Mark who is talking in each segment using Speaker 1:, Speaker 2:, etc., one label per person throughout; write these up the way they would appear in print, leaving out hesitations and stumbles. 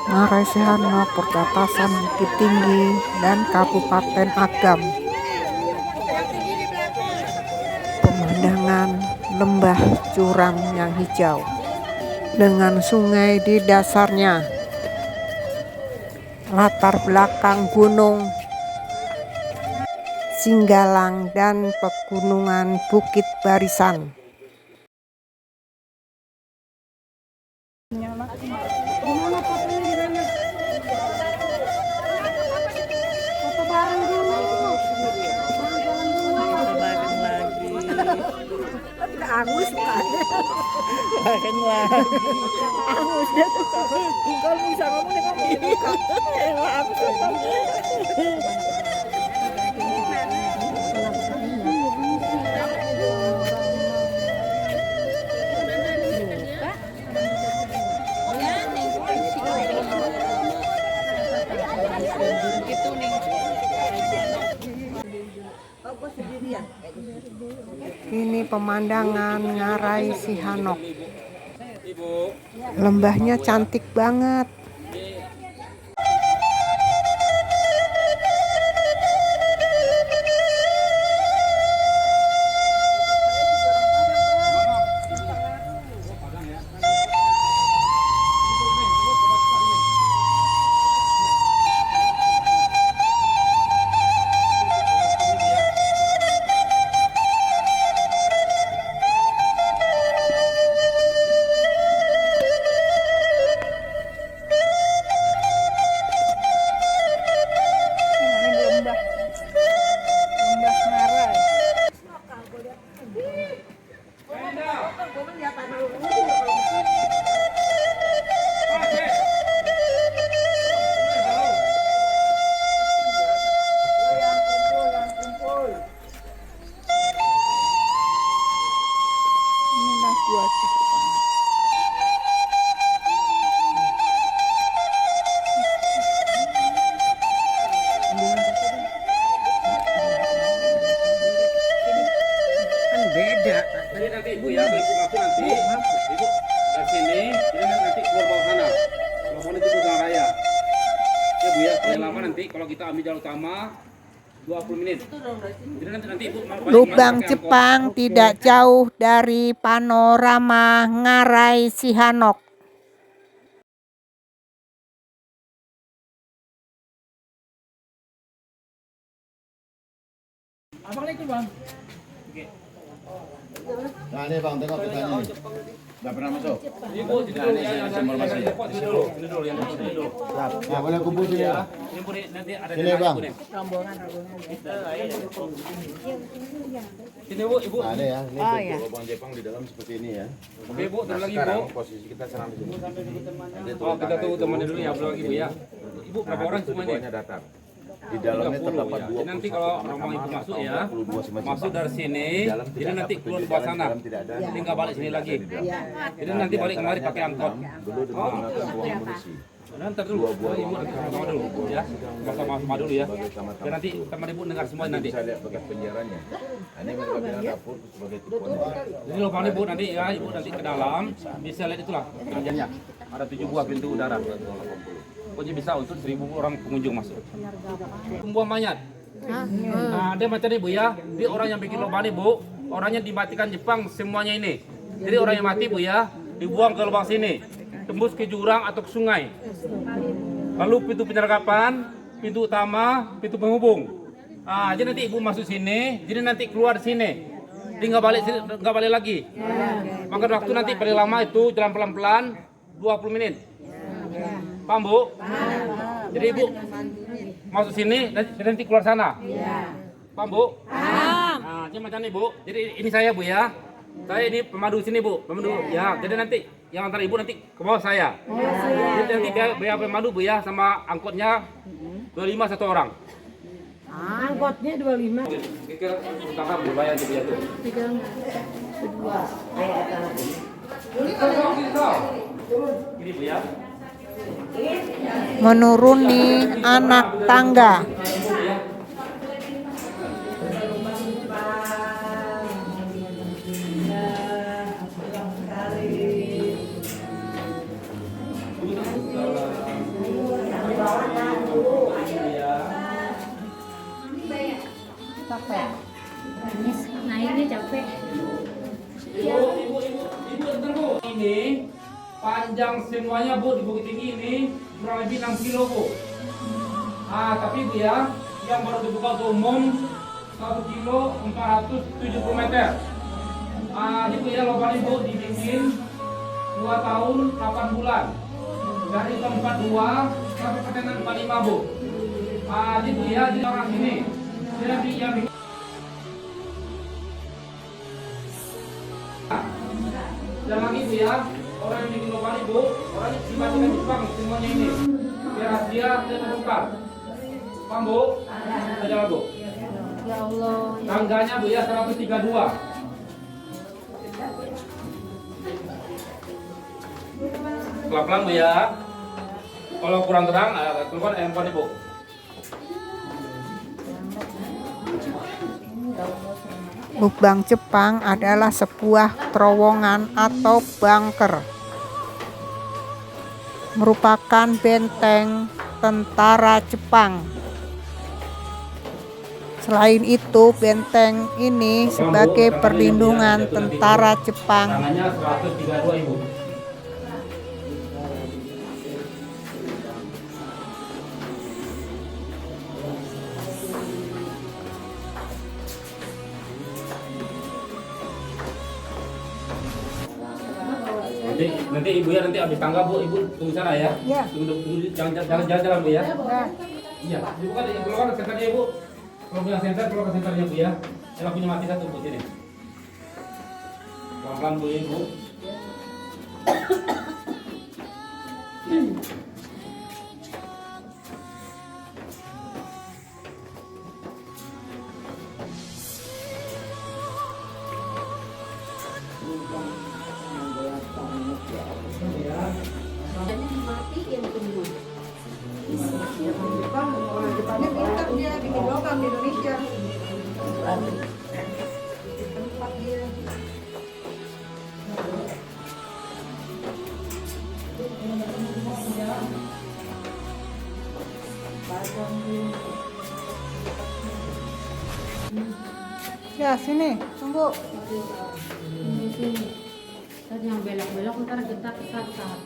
Speaker 1: Ngarai Sihanok, perbatasan Bukit Tinggi dan Kabupaten Agam. Pemandangan lembah curam yang hijau dengan sungai di dasarnya. Latar belakang gunung Singgalang dan pegunungan Bukit Barisan.
Speaker 2: Angus bahkan lagi angus dia tuh kalau bisa ngomong aku
Speaker 1: Ini pemandangan Ngarai Sihanok. Lembahnya cantik banget.
Speaker 2: beda.
Speaker 3: Jadi nanti ibu ya, ibu masuk nanti, ibu dari sini, jadi nanti keluar bawah sana. Bawah sana itu jalan raya. Ya bu ya, paling lama nanti kalau kita ambil jalan utama 20 menit. Jadi nanti ibu
Speaker 1: Lubang Jepang tidak jauh dari panorama Ngarai Sihanok.
Speaker 2: Abang itu bang.
Speaker 4: Nah ini bang, tengok petanya nih. Nggak pernah masuk.
Speaker 3: Ibu,
Speaker 4: Nah ini informasi.
Speaker 3: ini dulu yang ini dulu.
Speaker 4: Ya boleh kumpul sini ya.
Speaker 3: Ini bu nanti ada
Speaker 4: Sini bang.
Speaker 2: Rombongan.
Speaker 3: Sini bu, ibu.
Speaker 4: Nah ini ya, ini
Speaker 2: Oh,
Speaker 4: bentuk
Speaker 2: ya.
Speaker 4: lubang Jepang di dalam seperti ini ya.
Speaker 3: Oke bu, terus lagi
Speaker 4: Sekarang
Speaker 3: bu.
Speaker 4: posisi kita serang di sini.
Speaker 3: Oh kita tunggu temannya dulu ya, belum lagi bu ya. Ibu berapa orang
Speaker 4: itu di
Speaker 3: semuanya?
Speaker 4: bawahnya datar. Di dalamnya
Speaker 3: 30
Speaker 4: terdapat
Speaker 3: ya.
Speaker 4: 20.
Speaker 3: Jadi nanti kalau rombongan ibu masuk ya, masuk dari sini,
Speaker 4: Dalam
Speaker 3: jadi
Speaker 4: tidak
Speaker 3: nanti
Speaker 4: ada
Speaker 3: keluar
Speaker 4: petunjuk
Speaker 3: bawah
Speaker 4: jalan,
Speaker 3: sana,
Speaker 4: dalam tidak ada.
Speaker 3: tinggal balik sini lagi. Jadi nanti balik kemari pakai angkot.
Speaker 4: Dulu dengan menggunakan buang amunisi.
Speaker 3: Nanti dulu, ibu sama dulu ya, sama dulu ya. Dan nanti teman ibu dengar semua nanti.
Speaker 4: Bisa lihat bekas penjaranya. Nah, ini mereka bilang dapur sebagai tipuannya.
Speaker 3: Jadi lubang ibu nanti ya, ibu nanti ke dalam, bisa lihat itulah pengajiannya. Ada 7 buah pintu udara. Pokoknya bisa untuk 1000 orang pengunjung masuk. Pembuang mayat. Nah, dia macam ini bu ya, dia orang yang bikin lubang ini bu, orangnya dimatikan Jepang semuanya ini. Jadi orang yang mati bu ya, dibuang ke lubang sini, tembus ke jurang atau ke sungai. Lalu pintu penyergapan, pintu utama, pintu penghubung. Ah, jadi nanti ibu masuk sini, jadi nanti keluar sini. Jadi nggak balik lagi. Makan waktu nanti paling lama itu jalan pelan-pelan 20 menit. Paham bu? Jadi ibu masuk sini, nanti keluar sana. Paham bu? Nah, ini macam ini bu. Jadi ini saya bu ya. Saya ini pemandu sini bu, pemandu. Ya, jadi nanti yang antar ibu nanti ke bawah saya. Jadi nanti biar pemandu bu ya, sama angkotnya 25 satu orang.
Speaker 2: Angkotnya 25.
Speaker 3: Kira utama bu bayar dia tuh. Ini bu ya.
Speaker 1: Menuruni anak tangga.
Speaker 3: panjang semuanya Bu di Bukit Tinggi ini kurang lebih 6 kilo Bu. Tapi Bu ya, yang baru dibuka untuk umum 1 kilo 470 meter. Ini Bu ya, lubang ini Bu dibikin 2 tahun 8 bulan. Dari tahun 42 sampai pertengahan 45 Bu. Ini Bu ya, di orang sini. Jadi yang bikin dan lagi Bu ya, orang yang bikin lubang ini Bu, orang ini dimatikan Jepang semuanya ini. Biar rahasia dan terbuka. Paham Bu? Kita jalan Bu.
Speaker 5: Ya Allah.
Speaker 3: Tangganya Bu ya 132. Pelan-pelan Bu ya. Kalau kurang terang, keluar handphone Bu.
Speaker 1: Lubang Jepang adalah sebuah terowongan atau bunker. Merupakan benteng tentara Jepang. Selain itu, benteng ini sebagai perlindungan tentara Jepang.
Speaker 3: Tangannya 132 Ibu. Nanti Ibu ya, nanti habis tangga Bu, Ibu tunggu sana ya.
Speaker 1: Ya.
Speaker 3: Tunggu jalan Bu ya. Iya, Ibu kan keluar senternya Ibu. Kalau punya senter, keluar ke senternya Bu ya. Yang punya mati satu Bu sini. Pelan-pelan Bu ya Ibu.
Speaker 5: Dimatiin semua.
Speaker 1: Jepangnya pintar dia bikin logam di Indonesia. Tempat dia. Ya sini, tunggu.
Speaker 5: Di sini. Tadi yang belok-belok ntar kita kesasar.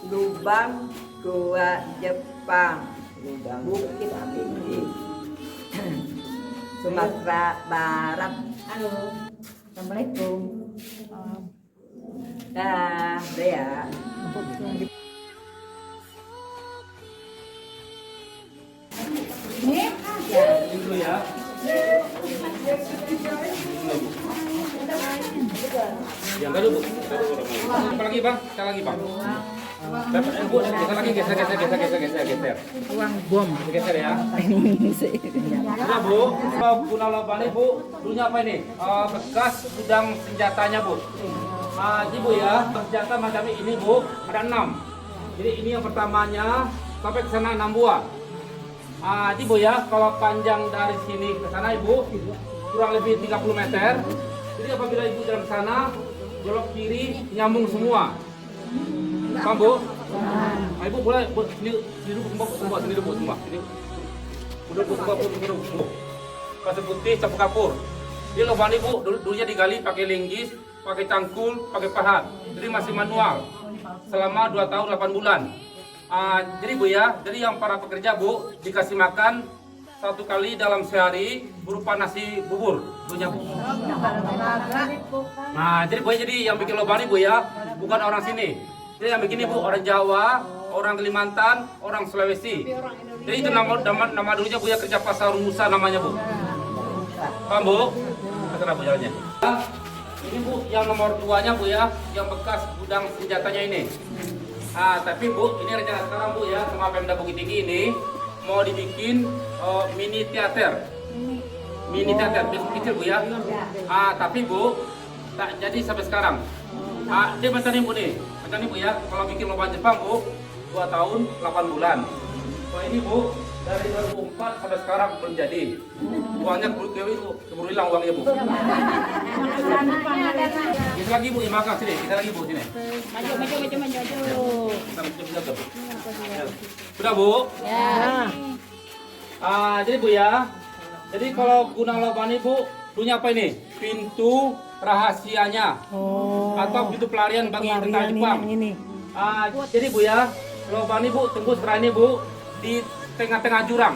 Speaker 2: Lubang Goa Jepang, Bukit Tinggi, Sumatera Barat.
Speaker 5: Halo. Assalamualaikum.
Speaker 2: Dah, ya.
Speaker 3: Dulu ya. Yang tadi Bu. Apa lagi Bang? Kita lagi Bang. Bu, geser lagi, geser.
Speaker 2: Uang bom.
Speaker 3: Geser ya. Sudah Bu, guna lubang ini Bu, dulunya apa ini? Bekas gudang senjatanya Bu. Ini Bu ya, senjata macam ini Bu, ada 6. Jadi ini yang pertamanya sampai ke sana 6 buah. Ini Bu ya, kalau panjang dari sini ke sana Ibu kurang lebih 30 meter. Jadi apabila Ibu jalan ke sana, belok kiri nyambung semua. Paham Bu? Ibu boleh sini duduk semua, sini duduk semua. Sini. Duduk semua. Pasir putih, sapu kapur. Dia lubang ini Bu, dulunya digali pakai linggis, pakai cangkul, pakai pahat. Jadi masih manual. Selama 2 tahun 8 bulan. Jadi Bu ya, jadi yang para pekerja Bu dikasih makan 1 kali dalam sehari berupa nasi bubur dulunya Bu. Jadi Bu jadi yang bikin lubang ini Bu ya, bukan orang sini. Jadi yang bikin ini Bu orang Jawa, orang Kalimantan, orang Sulawesi. Jadi itu nama dulunya Bu ya, kerja pasar Musa namanya Bu. Paham Bu? Kesana Bu jalannya. Ini Bu yang nomor 2-nya Bu ya, yang bekas gudang senjatanya ini. Tapi Bu, ini rencana sekarang Bu ya, sama Pemda Bukit Tinggi ini mau dibikin mini teater. Mini teater, kecil Bu ya. Tapi Bu, tak jadi sampai sekarang. Dia macam ini Bu nih, macam ini Bu ya, kalau bikin lomba Jepang Bu, 2 tahun 8 bulan. Kalau ini Bu, dari 2004 sampai sekarang belum jadi. Uangnya keburu hilang uangnya Bu. Kita lagi Bu, makan sini, kita lagi Bu sini. Maju. Sudah Bu?
Speaker 5: Ya.
Speaker 3: Jadi Bu ya, jadi kalau guna lubang ini Bu, dulunya apa ini? Pintu rahasianya atau pintu pelarian bagi tentara Jepang.
Speaker 1: ini.
Speaker 3: Jadi Bu ya, lubang ini Bu tembus setelah ini Bu di tengah-tengah jurang.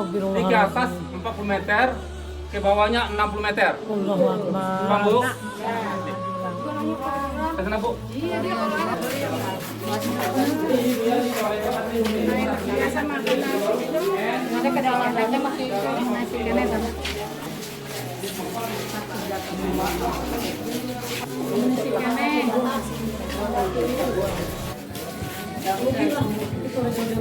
Speaker 3: Di ke atas 40 meter, ke bawahnya 60 meter. Paham Bu? Ke sana Bu.
Speaker 5: Ada kedalamannya masih kena sama. Masih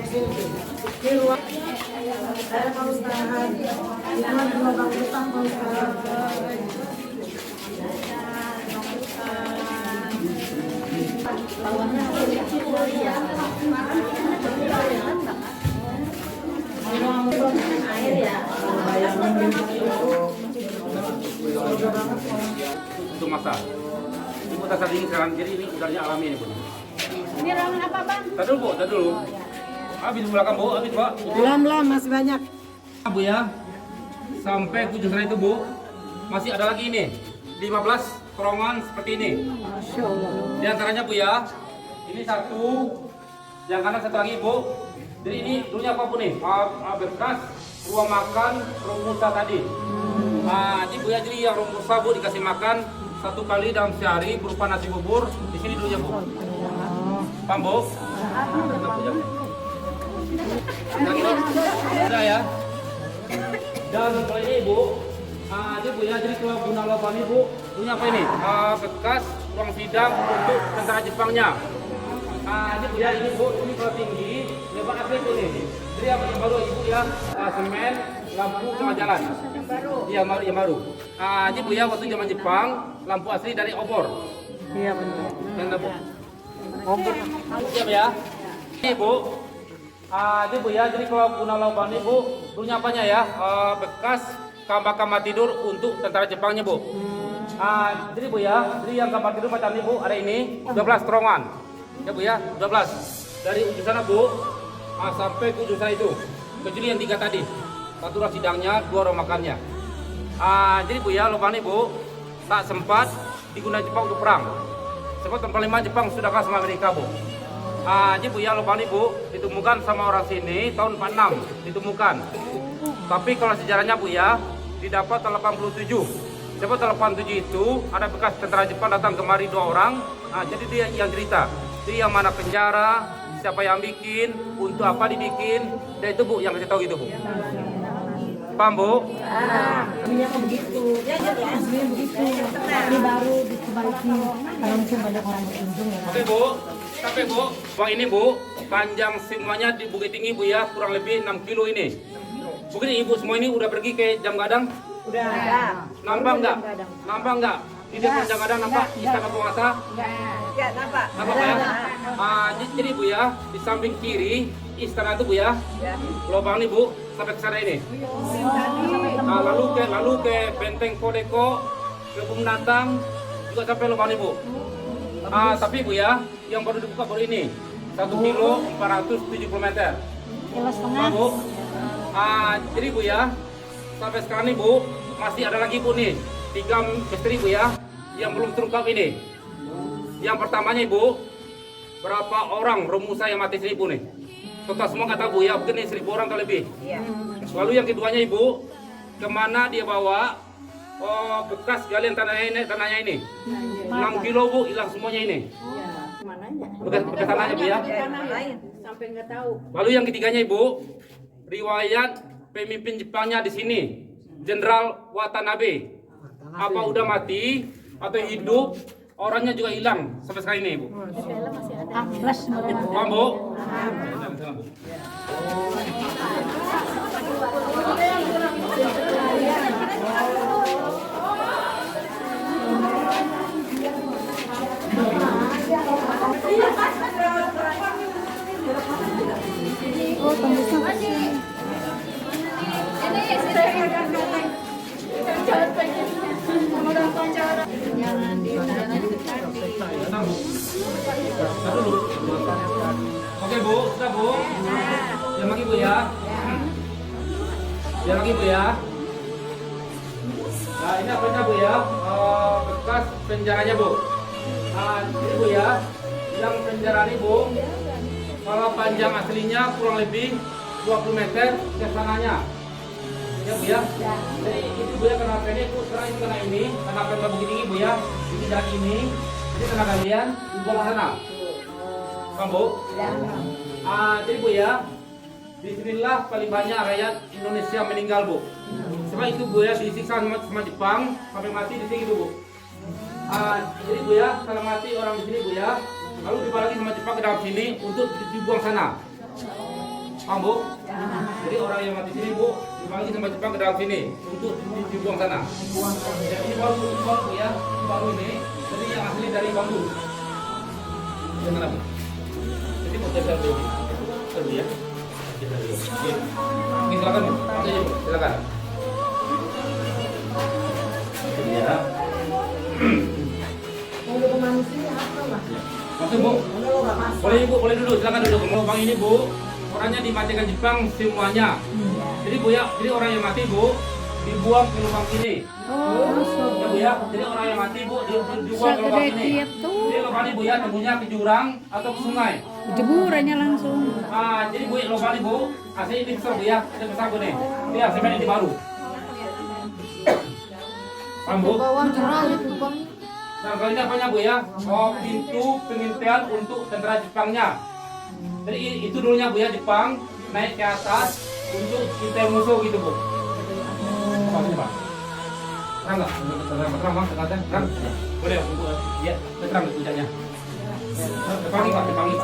Speaker 3: Untuk masak. Ini Bu tas dingin sekarang, jadi ini udaranya alami ini Bu.
Speaker 5: ini ruangan apa Bang?
Speaker 3: Tadi dulu Bu, tadi dulu. Habis di belakang Bu, habis Pak.
Speaker 1: Belum masih banyak.
Speaker 3: Bu ya, sampai ke ujung sana itu Bu, masih ada lagi ini, 15 terowongan seperti ini. Di antaranya Bu ya, ini satu, yang kanan satu lagi Bu. Jadi ini dulunya apa Bu nih? Bekas ruang makan Romusa tadi. Ini Bu ya, jadi yang Romusa Bu dikasih makan 1 kali dalam sehari berupa nasi bubur. Di sini dulunya Bu. Paham Bu? Udah ya. Dan kalau ini Bu, ini Bu ya, jadi kalau guna lubang ini Bu, punya apa ini? Bekas ruang sidang untuk tentara Jepangnya. Ini Bu ya, ini Bu, ini kalau tinggi, lebar asli itu nih. Jadi yang baru Ibu ya, semen, lampu tengah jalan. Iya, yang baru. Ini Bu ya, waktu zaman Jepang, lampu asli dari obor.
Speaker 1: Iya benar.
Speaker 3: Yang Bu. Obor. Siap ya. Ini Bu. Ini Bu ya, jadi kalau guna lubang ini Bu, dulunya apanya ya? Bekas kamar tidur untuk tentara Jepangnya Bu. Jadi Bu ya, jadi yang kamar tidur macam ini Bu, ada ini 12 terowongan. Ya Bu ya, 12. Dari ujung sana Bu, sampai ke ujung sana itu. Kecuali yang 3 tadi. 1 ruang sidangnya, 2 ruang makannya. Jadi Bu ya, lubang ini Bu, tak sempat digunakan Jepang untuk perang. Sebab tahun 45 Jepang sudah kalah sama Amerika Bu. Jadi Bu ya, lubang ini Bu ditemukan sama orang sini tahun 46 ditemukan. Tapi kalau sejarahnya Bu ya, didapat tahun 87. Sebab tahun 87 itu ada bekas tentara Jepang datang kemari 2 orang. Jadi dia yang cerita. Jadi yang mana penjara, siapa yang bikin, untuk apa dibikin, dan itu Bu yang kasih tahu gitu Bu. Paham Bu?
Speaker 5: Kaminya kok begitu. Aslinya begitu. Ini baru diperbaiki. Kalau mungkin banyak orang berkunjung ya.
Speaker 3: Oke Bu, sampai Bu, bang ini Bu, panjang semuanya di Bukit Tinggi Bu ya, kurang lebih 6 kilo ini. Mungkin Ibu semua ini udah pergi ke Jam Gadang?
Speaker 2: Udah.
Speaker 3: Nampak enggak? Nampak enggak? Di depan Jam Gadang nampak Istana Penguasa?
Speaker 2: Ya, nampak.
Speaker 3: Nampak ya? Jadi Bu ya, di samping kiri istana itu Bu ya, lubang ini Bu, sampai ke sana ini. Lalu ke Benteng Kodeko, ke Bumnatang, juga sampai lubang ini Bu. Tapi Bu ya, yang baru dibuka baru ini 1 kilo 470 meter. Paham Bu? Jadi Bu ya, sampai sekarang nih Bu, masih ada lagi Bu nih 3 misteri Bu ya, yang belum terungkap ini. Yang pertamanya Ibu, berapa orang Romusa yang mati sini Bu nih? Total semua nggak tahu Bu ya, mungkin 1.000 orang atau lebih.
Speaker 2: Iya.
Speaker 3: Lalu yang keduanya Ibu, kemana dia bawa bekas galian tanahnya ini? 6 kilo Bu, hilang semuanya ini. Bekas tanahnya Bu ya.
Speaker 5: Sampai nggak tahu.
Speaker 3: Lalu yang ketiganya Ibu, riwayat pemimpin Jepangnya di sini, Jenderal Watanabe. Apa udah mati atau hidup, orangnya juga hilang sampai sekarang ini Bu. Paham Bu?
Speaker 5: Oh, tembusnya ke sini. Jangan
Speaker 3: Oke Bu, sudah Bu. Yang lagi Bu ya. Yang lagi Bu ya. Nah ini apanya Bu ya? Bekas penjaranya Bu. Ini Bu ya, yang penjara ini Bu, kalau panjang aslinya kurang lebih 20 meter ke sananya. Ya Bu ya. Jadi itu Bu ya, kenapa ini Bu, sekarang ini karena ini, kenapa yang begini Bu ya, ini dan ini karena kalian dibuang ke sana. Paham Bu? Jadi Bu ya, disinilah paling banyak rakyat Indonesia meninggal Bu. Sebab itu Bu ya, disiksa sama Jepang sampai mati di sini Bu. Jadi Bu ya, kalau mati orang di sini Bu ya, lalu dibawa lagi sama Jepang ke dalam sini untuk dibuang sana. Paham Bu? Jadi orang yang mati sini Bu, dibawa lagi sama Jepang ke dalam sini untuk dibuang sana. Jadi ini baru Bu ya, baru ini. Jadi yang asli dari bambu. Jangan Bu. Jadi mau jalan dulu. Terus ya. Oke, silakan Bu. Masuk aja Bu, silakan. Ya.
Speaker 5: Mau ke manusia apa lah?
Speaker 3: Masuk Bu. Boleh Bu, boleh duduk, silakan duduk. Lubang ini Bu, orangnya dimatikan Jepang semuanya. Jadi Bu ya, jadi orang yang mati Bu dibuang ke lubang sini. Ya Bu ya, jadi orang yang mati Bu dibuang ke lubang sini. Jadi lubang ini Bu ya, tembunya ke jurang atau ke sungai.
Speaker 6: Jeburannya langsung.
Speaker 3: Jadi Bu, lubang ini Bu, asli ini besar Bu ya, ini besar Bu nih. Lihat, semen ini baru. Paham Bu? Nah, kalau ini apanya Bu ya? Pintu pengintaian untuk tentara Jepangnya. Jadi itu dulunya Bu ya, Jepang naik ke atas untuk intai musuh gitu Bu. Apa ini Pak? Terang nggak? Terang Bang, terang. Boleh Bu? Ya, terang tulisannya. Depangi Pak, depangi.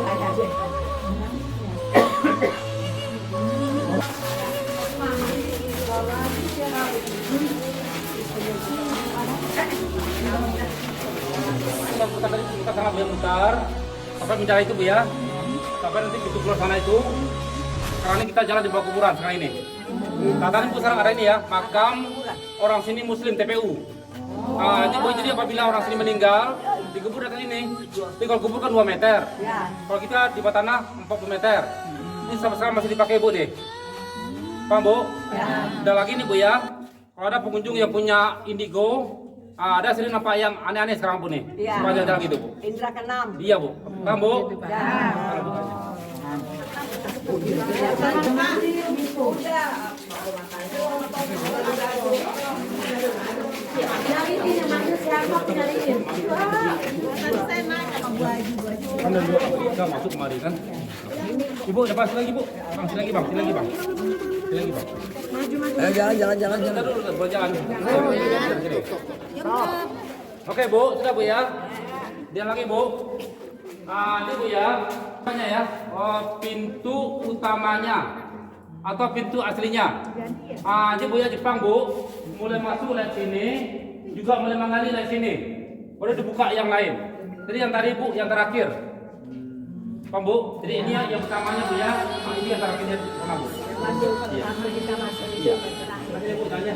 Speaker 3: Kita sangat mutar sampai mencari itu Bu ya, sampai nanti pintu keluar sana itu. Sekarang ini kita jalan di bawah kuburan sekarang ini. Tadi Bu sekarang ada ini ya, makam orang sini Muslim TPU. Jadi apabila orang sini meninggal dikubur atas ini. Tapi kalau kubur kan 2 meter. Kalau kita di bawah tanah 40 meter. Ini sampai sekarang masih dipakai Bu deh. Paham Bu? Ada lagi nih Bu ya. Kalau ada pengunjung yang punya indigo, ada sering nampak yang aneh-aneh sekarang Bu nih. Sepanjang jalan gitu Bu.
Speaker 2: Indra keenam.
Speaker 3: Iya Bu. Paham Bu? Kan ada 2 kita masuk kemari kan. Ibu dapat lagi Bu. Bang, sini lagi Bang, sini lagi Bang. Sini lagi Bang. Jalan. Kita dulu berjalan. Oke Bu, sudah Bu ya. Dia lagi Bu. Ini Bu ya. Apanya ya? Pintu utamanya atau pintu aslinya. Ini Bu ya, Jepang Bu. Mulai masuk lewat sini, juga mulai mengalir lewat sini. Boleh dibuka yang lain. Jadi yang tadi Bu, yang terakhir. Paham Bu? Jadi ini yang utamanya Bu ya. Ini yang terakhirnya sama Bu. Iya. Iya. Bu tanya.